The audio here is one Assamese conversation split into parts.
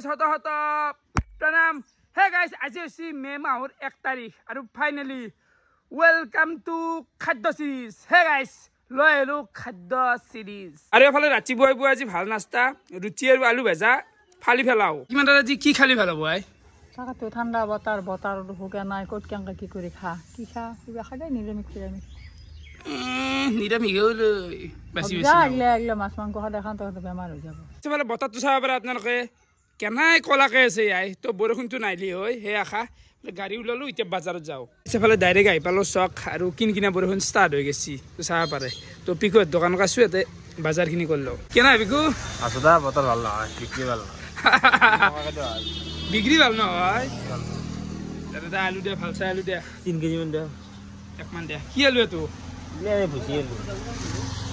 গাইস হত হত প্ৰণাম হে গাইস আজি হৈছে মে মাহৰ 1 তাৰিখ আৰু ফাইনালি ওয়েলকাম টু খাদ্য সিৰিজ হে গাইস লৈ আহিলো খাদ্য সিৰিজ আৰু এফালে ৰাতিপুৱাই পুৱা আজি ভাল নাস্তা ৰুটি আৰু আলু ভাজা ফালি ফেলাও কিমান আজি কি খালি ভাল হ'ব আই তাকাতো ঠান্ডা বতার হুকা নাই কত কেঙ্কা কি করে খা কি খা কিবা খাই নিরামিষ নিরামিষ হল বেশি বেশি আগলে মাছ মাংস খাই দেখান তো বেমার হৈ যাব সেফালে বতাৰটো চাব পাৰে আপোনালোকে কেনাই কলাকে আছে আই তো বৰষুণটো নাইলি হয় হে আশা গাড়ী ওলালো এতিয়া বাজাৰত যাওঁ সেফালে ডাইৰেক্ট আহি পালো চক আৰু কিনা বৰষুণ ষ্টাৰ্ট হৈ গৈছি তো চাব পাৰে তো পিকুৰ দোকান কাছো ইয়াতে বাজাৰখিনি কৰিলো কেনা পিকু আছো দা বতৰ ভাল নহয় বিক্ৰী ভাল নহয় বিক্ৰী ভাল নহয় দাদা আলু দে ভাল চাই আলু দে 3 কেজি মান দে 1 মান দে কি আলু এটো এই ভুজি আলু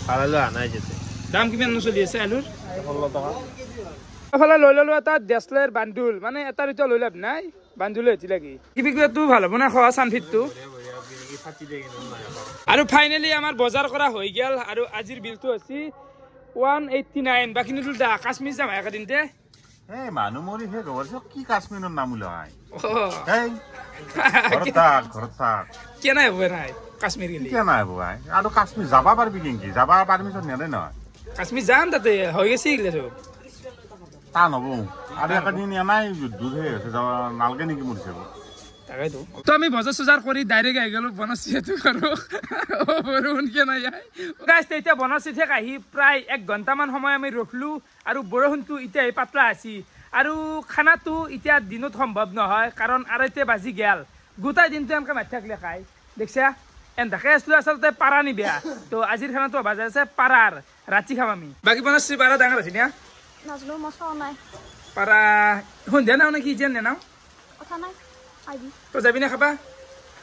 ভাল আলু আনাই যেতে দাম কিমান চলি আছে আলুৰ 16 টকা এফালে লৈ ললো এটা ডেছলেৰ বান্ডুল মানে এটা দুটা লৈ লাভ নাই বান্ডুলে হেতি লাগি কি বিক্ৰীটো ভাল হ'ব না খোৱা চানফিটটো আৰু ফাইনালি আমাৰ বজাৰ কৰা হৈ গেল আৰু আজিৰ বিলটো আছে 189 বাকিনিটো দা কাশ্মীৰ যাম একাদিনতে এই মানুহ মৰি হে গৰছ কি কাশ্মীৰৰ নাম লগাই এই ঘৰত কেনে হ'ব নাই কাশ্মীৰ গেলি কেনে হ'ব ভাই আৰু কাশ্মীৰ যাবা পাৰবি কি যাবা পাৰমিশন নেদে নহয় কাশ্মীৰ যাম তাতে হৈ গৈছে ইগলে সব তা নব আৰু একাদিন এনাই দুধ হৈ আছে যাবা নালগে নেকি মৰিছে তাকেতো তো আমি বজাৰ সজাৰ কৰি ডাইৰেক্ট আহি গলো বনচিটো কৰো বৰষুণ কেনে যায় গাইছ এতিয়া বনচিঠেক আহি প্ৰায় 1 ঘণ্টামান সময় আমি ৰখলো আৰু বৰষুণটো এতিয়া পাতলা আছে আৰু খানাটো এতিয়া দিনত সম্ভৱ নহয় কাৰণ আড়াইতে বাজি গেল গোটাই দিনটো এনেকৈ মাতি থাকিলে খাই দেখছা এন্ধাকে আসলো আচলতে পাৰা নি বেয়া তো আজিৰ খানাটো বাজা আছে পাৰাৰ ৰাতি খাম আমি বাকি বনচি পাৰা ডাঙৰ আছে না নাজনো মছলা নাই পাৰা সন্ধিয়া নাও নেকি যেন নেনাও কথা নাই আইবি তো যাবি না খাবা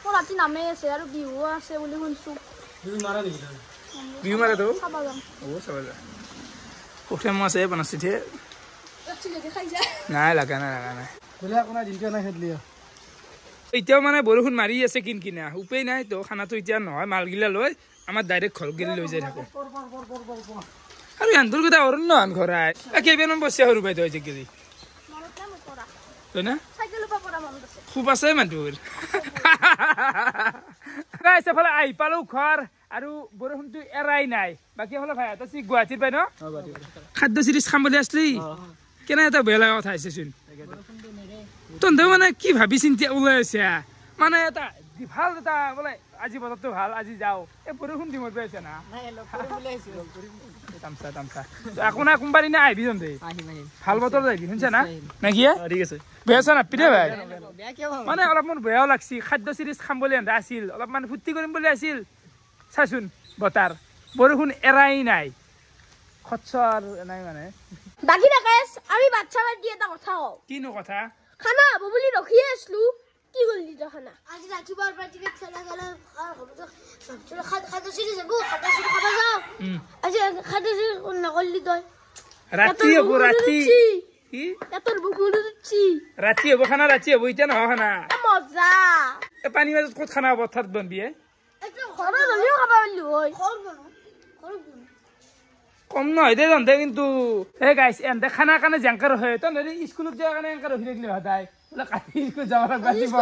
ও ৰাতি নামে আছে আৰু বিহু আছে বুলি শুনছো বিহু মাৰা তো খাবা যাম ও চাবা যা ওখে মাছে বনচি থে ৰাতি লেকে খাই যা নাই লাগা নাই বলে কোনা দিনটো না খেদলি এতিয়াও মানে বৰষুণ মাৰি আছে কিনা উপায় নাই তো খানাটো এতিয়া নহয় মালগিলা লৈ আমাৰ ডাইৰেক্ট ঘৰ গেলি লৈ যাই থাকো আৰু এন্দুৰ কথা অৰণ্য আন ঘৰাই কেইবেন বসে সৰু বাই তই গেলি তই না খুব আছে মানুহৰ গাইছ এফালে আহি পালো ঘৰ আৰু বৰষুণটো এৰাই নাই বাকী এফালে ভাই এটা গুৱাহাটীৰ পাই ন খাদ্য সিৰিজ খাম বুলি আসলি কেনে এটা বেয়া লগা কথা আছেচোন তহঁতে মানে কি ভাবি চিন্তি ওলাই আছে মানে এটা ভাল এটা বোলে আজি বতৰটো ভাল আজি যাওঁ এই বৰষুণ দি মৰবে আছে না তামচা একো নাই কোনবাৰ দিনা আহিবি তহঁতে ভাল বতৰ যাবি শুনছা না নাকি ঠিক আছে বেয়া আছে নাপিদে ভাই মানে অলপ মোৰ বেয়াও লাগছি খাদ্য সিৰিজ খাম বুলি এন্ধা আছিল অলপমান ফূৰ্তি কৰিম বুলি আছিল চাচোন বতাৰ বৰষুণ এৰাই নাই খচ্চৰ নাই মানে বাকি রাকেশ আমি বাচ্চা বাদ দিয়ে এটা কথা কও কিনো কথা খানা হবো বলি রখি আসলু কি করলি তো খানা আজ রাতিবার পার্টিকে খেলা খেলা সবচেয়ে খাদ্য সিরিজ গো খাদ্য সিরিজ খাবা যাও আজ খাদ্য সিরিজ না করলি তো রাতি হবো রাতি কি এতর বুকুল দিচ্ছি রাতি হবো খানা রাতি হবো ইটা নহয় খানা মজা এ পানি মাজত কত খানা হবো অর্থাৎ বনবি একটু ঘরে দলিও খাবা বলি ওই খর বলু কম নহয় দে তহঁতে কিন্তু হে গাইছ এহঁতে খানা কাৰণে জেংকাৰ হয় তহঁতে স্কুলত যোৱাৰ কাৰণে এংকাৰ ৰখি থাকিলে সদায় বোলে কালি স্কুল যাব লাগিব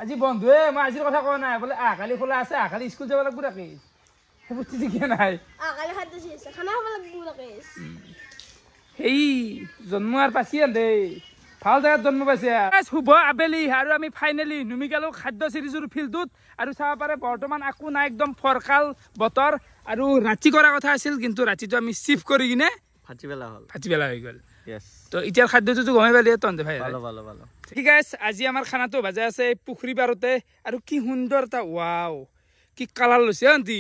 আজি বন্ধুৱে মই আজিৰ কথা কোৱা নাই বোলে কালি খোলা আছে কালি স্কুল যাব লাগিব ৰাকেশ বুজি ঠিকে নাই সেই জন্ম আৰু পাছি এহঁতে ভাল জেগাত জন্ম পাইছে শুভ আবেলি আৰু আমি ফাইনেলি নুমি গেলো খাদ্য সিৰিজৰ ফিল্ডটোত আৰু চাব পাৰে বৰ্তমান একো নাই একদম ফৰকাল বতৰ আৰু ৰাতি কৰা কথা আছিল কিন্তু ৰাতিটো আমি শিফট কৰি কিনে ফাটিবেলা হৈ গ'ল তো এতিয়াৰ খাদ্যটোতো গমে পালি তহঁতে ভাই ভালো ঠিক আছে আজি আমাৰ খানাটো ভাজা আছে পুখুৰী পাৰতে আৰু কি সুন্দৰ এটা ৱাও কি কালাৰ লৈছে আন্টি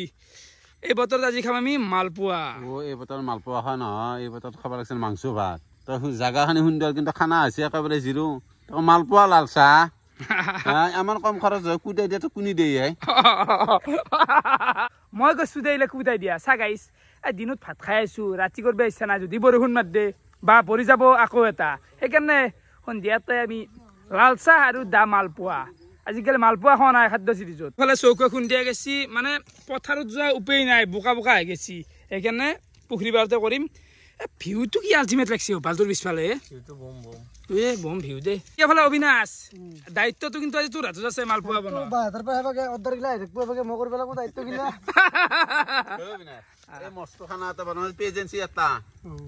এই বতৰত আজি খাম আমি মালপোৱা এই বতৰত মালপোৱা খোৱা নহয় এই বতৰত খাব লাগিছিল মাংস ভাত তো জাগাখানি সুন্দৰ কিন্তু খানা হৈছে একেবাৰে জিৰো মালপোৱা লাল চাহ আমাৰ কম খৰচ হয় কুদাই দিয়াতো কোনি দিয়ে মই কৈছো দেইলে কুদাই দিয়া চা গাইছ দিনত ভাত খাই আছো ৰাতি কৰিব ইচ্ছা নাই যদি বৰষুণ মাত দে বা পৰি যাব আকৌ এটা সেইকাৰণে সন্ধিয়াতে আমি লাল চাহ আৰু দা মালপোৱা আজিকালি মালপোৱা খোৱা নাই খাদ্য সিৰিজত ফালে চৌকা খুন্দিয়া গেছি মানে পথাৰত যোৱা উপায় নাই বোকা বোকা হৈ গেছি সেইকাৰণে পুখুৰী বাৰতে কৰিম ভিউটো কি আল্টিমেট লাগছে পালটোৰ পিছফালে ভিউটো বম বম বম ভিউ দে এইফালে অবিনাশ দায়িত্বটো কিন্তু আজি তোৰ হাতত আছে মালপোৱা বনোৱা বাহাতৰ পৰা হেবাকে অৰ্ডাৰ গিলা আহি থাকিব হেবাকে মই কৰিব লাগিব দায়িত্ব গিলা এই মস্ত খানা এটা বনাই পেজেন্সি এটা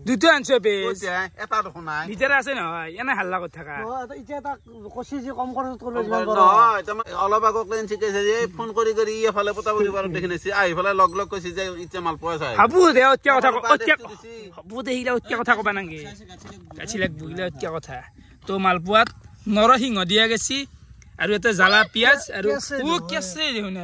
দুটো আনছো পেজ এটা দেখোন নাই ভিতৰে আছে নহয় এনে হাল্লা কৰি থাকা এতিয়া তাক কচি যে কম খৰচত কৰিব নহয় অলপ আগত ক্লেন শিকাইছে যে ফোন কৰি কৰি এফালে পতা বুলি বাৰত দেখিনেছি আহি পেলাই লগ লগ কৈছে যে এতিয়া মালপোৱা চাই হাবু দে অত্যাৰ কথা হাবু দে সিগিলা অত্যাৰ কথা কবা নাংগে গাছি লাগবো সিগিলা অত্যাৰ কথা তো মালপোৱাত নৰসিংহ দিয়া গেছি আৰু এটা জ্বালা পিঁয়াজ আৰু কেঁচে দেখোন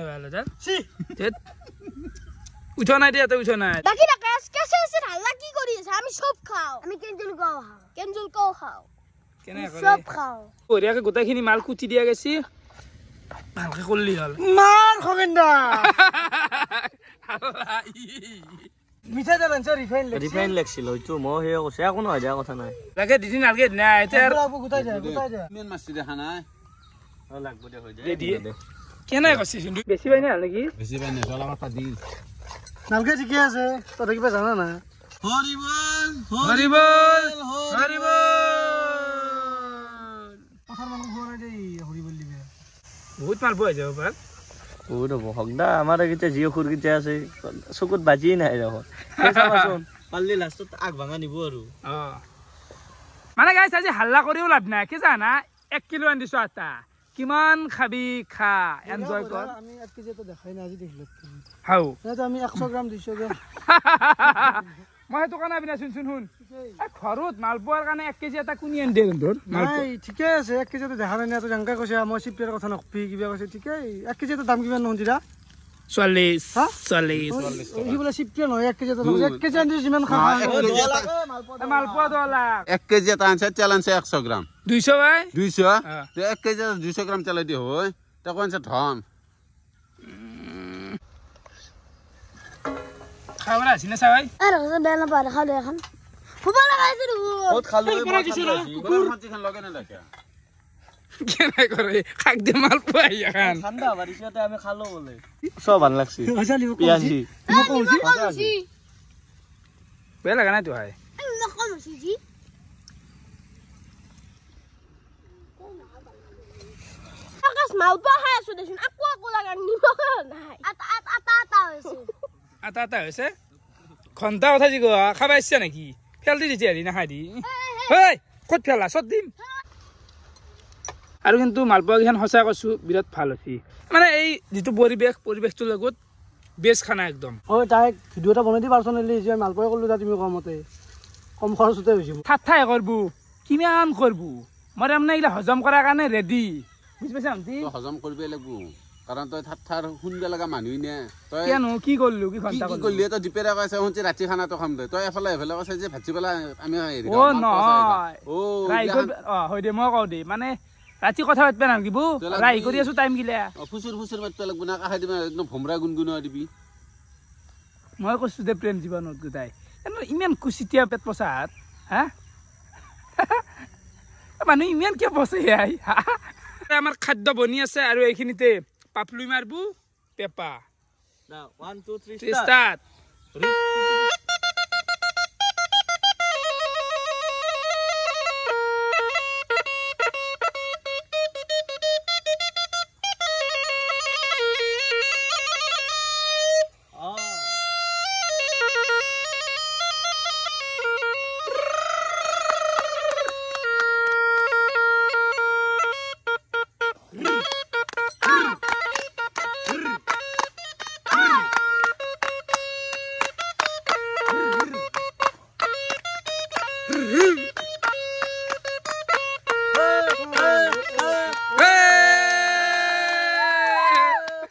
উঠা নাই দে উঠা নাই বাকি না কেসে আছে হাল্লা কি করি আছে আমি সব খাও আমি কেঞ্জুল কও খাও কেনে কৰে সব খাও বঢ়িয়াকে গোটেইখিনি মাল কুটি দিয়া গেছি ভালকে কৰলি হল মাৰ খগেন্দা মিঠা তেল আনছে ৰিফাইন লাগছিল হয়তো মই সেই কৈছে একো নহয় দিয়া কথা নাই লাগে দিদি নালগে না এতিয়া গোটাই যায় মেন মাছি দেখা নাই লাগব দে হৈ দে দিয়ে কেনে কৈছিস বেছি পাই না নেকি বেছি পাই নাই চলা কথা দি নালগে ঠিকে আছে তই কিবা জানা না হৰিবল পথাৰ মানুহ হোৱা নাই দেই হৰিবল দিবে বহুত মাল পোৱা যাব পাৰ বহুত হ'ব হকদা আমাৰ এতিয়া জিঅ' খুৰকিতে আছে চকুত বাজিয়ে নাই দেখোন চাবাচোন পাল্লি লাষ্টত আগ ভাঙা নিব আৰু মানে গাইছ আজি হাল্লা কৰিও লাভ নাই কি জানা 1 কিলো আনি দিছো আটা কিমান খাবি খা এনজয় কৰ আমি 1 কেজি তো দেখাই নাই আজি দেখিলো হাও তো আমি 100 গ্রাম 200 গ্রাম মই তো কানা বিনা শুন ঘৰত মালপোৱাৰ কাৰণে 1 কেজি এটা কুনি আনি দে তোৰ নাই ঠিকে আছে 1 কেজি তো দেখা নাই না তো জংকা কৈছে মই চিপিয়াৰ কথা নকপি কিবা কৈছে ঠিকে 1 কেজি তো দাম কিমান নহন্দিৰা 40 কি বোলে চিপিয়া নহয় 1 কেজি তো 1 কেজি আনি যিমান খা মালপোৱা 2 লাখ 1 কেজি এটা আনছে তেল আনছে 100 গ্রাম 200 ভাই 200 তো 1 কেজি 200 গ্রাম তেল দি হয় তা কোনছে ধন খাবৰা আছে না চাই আৰে বেলা পাৰে খাও এখন ফুবা লাগাইছে বহুত খালো কুকুৰ মাটিখন লগে না দেখা কেনে কৰে খাক দে মালপোৱা ইয়াখান ঠান্ডা বাৰিছতে আমি খালো বলে সব ভাল লাগছি আছালি পিয়াজি কমছি বেয়া লাগা নাই তো ভাই কমছি জি আকাশ মালপোৱা খাই আছো দেখোন আকো লাগা নিমখ নাই আটা হৈছে আটা হৈছে ঘন্টা কথা যি খাবা ইচ্ছা নেকি ফেল দি দিছে হেৰি নাখাই দি হেই ক'ত ফেলা চত দিম আৰু কিন্তু মালপোৱাকেইখন সঁচা কৈছো বিৰাট ভাল হৈছে মানে এই যিটো পৰিৱেশটোৰ লগত বেষ্ট খানা একদম ঐ তাইক ভিডিও এটা বনাই দি পাৰ্চনেলি যে মালপোৱা কৰিলো তুমি কমতে কম খৰচতে হৈছে ঠাই কৰবো কিমান কৰবো মই তাৰমানে এইগিলা হজম কৰাৰ কাৰণে ৰেডি বুজি পাইছা আন্টি হজম কৰিবই লাগিব কাৰণ তই ঠাৰ শুনবে লগা মানুহ নে তই কিয়নো কি কৰিলো কি কি ঘন্টা কি কৰিলি তই দিপেৰা কৈছে শুনছি ৰাতি খানাটো খাম দে তই এফালে কৈছে যে ভাজি পেলাই আমি হেৰি অ নহয় হয় দে মই কওঁ দে মানে ৰাতি কথা পাতিব নালাগিব ৰাহি কৰি আছো টাইম গিলা ফুচুৰ মাতিব লাগিব না কাষে দিবা একদম ভমৰা গুণগুণোৱা দিবি মই কৈছো দে প্ৰেম জীৱনত গোটাই ইমান কুচিতীয়া পেট পচাত হা মানুহ ইমান কিয় পচে আমাৰ খাদ্য বনি আছে আৰু এইখিনিতে পাপলুই মাৰবো পেপা 1 2 3 ষ্টাৰ্ট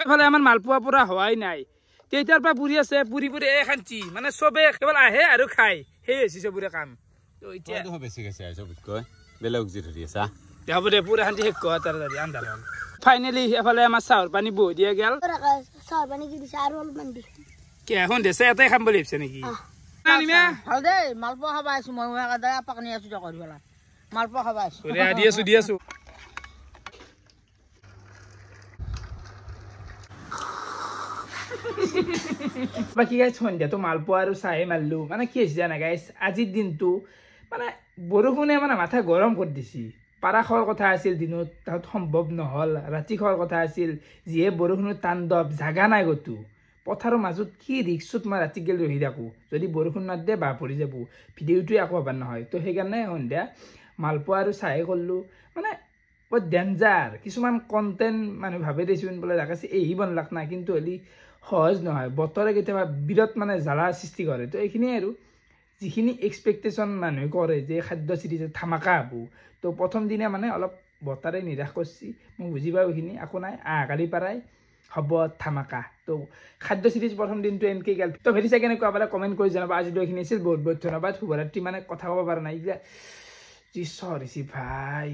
এফালে আমাৰ মালপোৱা পৰা হোৱাই নাই তেতিয়াৰ পৰা পুৰি আছে পুৰি এই শান্তি মানে চবে কেৱল আহে আৰু খায় সেই হৈছে চবৰে কাম তো এতিয়া বেছি গৈছে চবতকৈ বেলেগ যি ধৰি আছা হ'ব দে পুৰা শান্তি শেষ কৰা তাড়াতাড়ি আন্ধাৰ হ'ল ফাইনেলি এফালে আমাৰ চাহৰ পানী বহি দিয়া গেল চাহ পানী কি দিছে আৰু অলপমান দি কি এখন দেশে এটাই খাম বুলি ভাবিছে নেকি ভাল দেই মালপোৱা খাবা আছো মই পাকনি আছো কৰি পেলাই মালপোৱা খাবা আছো দি আছো বাকী গাইছ সন্ধিয়াটো মালপোৱা আৰু চাহে মাৰিলোঁ মানে কি হৈছে জানা গাইছ আজিৰ দিনটো মানে বৰষুণে মানে মাথা গৰম কৰি দিছে পাৰা খোৱাৰ কথা আছিল দিনত তাত সম্ভৱ নহ'ল ৰাতি খোৱাৰ কথা আছিল যিহে বৰষুণৰ তাণ্ডৱ জাগা নাই গতো পথাৰৰ মাজত কি ৰিক্সত মই ৰাতি গেলি ৰহি থাকোঁ যদি বৰষুণ নাদে বাহ পৰি যাব ভিডিঅ'টোৱে একো হ'বাৰ নহয় তো সেইকাৰণে সন্ধিয়া মালপোৱা আৰু চাহে কৰিলোঁ মানে বৰ ডেঞ্জাৰ কিছুমান কণ্টেণ্ট মানুহ ভাবে দেচোন বোলে জাগাছে এই বনলাক নাই কিন্তু হ'লে সহজ নহয় বতৰে কেতিয়াবা বিৰাট মানে জ্বালা সৃষ্টি কৰে তো এইখিনিয়ে আৰু যিখিনি এক্সপেক্টেশ্যন মানুহে কৰে যে খাদ্য চিৰিজত ধামাকা হ'ব তো প্ৰথম দিনা মানে অলপ বতাৰে নিৰাশ কৰিছে মই বুজি পাওঁ এইখিনি একো নাই আহাকালি পাৰাই হ'ব ধামাকা তো খাদ্য চিৰিজ প্ৰথম দিনটো এনেকৈ গ'ল তো ভেৰিছা কেনেকুৱা পালে কমেণ্ট কৰি জনাবা আজিলৈ এইখিনি আছিল বহুত বহুত ধন্যবাদ শুভৰাত্ৰি মানে কথা ক'ব পৰা নাই এইবিলাক যি চহৰিছে ভাই